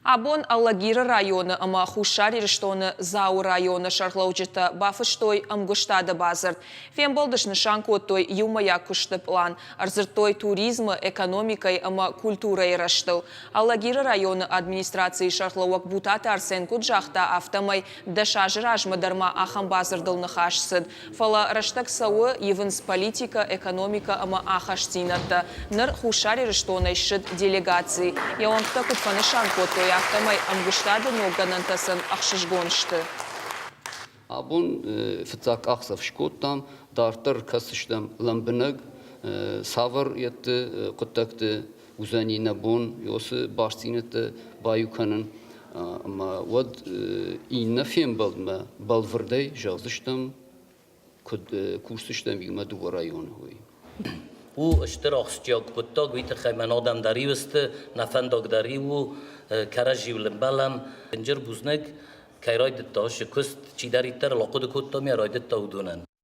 Абон Аллагира районы ама Хушари рештоны Зау районы шархлаучыта бафыштой амгуштады базырд. Фемболдышны шанкоттой юмая кушты план. Арзыртой туризмы, экономикой ама культурой раштыл. Аллагира районы администрации шархлауак бутаты Арсен Куджахта автомай дашажы ражмадарма ахам базырдылны хашсыд. Фала раштак сауы евенс политика, экономика ама ахаштинатты. Ныр Хушари рештоны шыд делегации. Яуанкта кутфаны шанкоттой автомай амгуштады ноганантасын ахшышгоншты. Абон фыцак ахсав шкоттам, дартыр касыштам ламбыныг, савыр етті, құттақты узанина бон, йосы башцинетті баюканын. Ama vad inna fembalma balvırday жазыштам kursuştam yuma duvar rayonu huy. او اشتراکش یا کتاگ ویت خیمن آدم داری است نفنداگ داری و کرجی و لبلم انجر بزنگ که راید تاش کست چی داری تر لاقود کتا می راید تا ودونن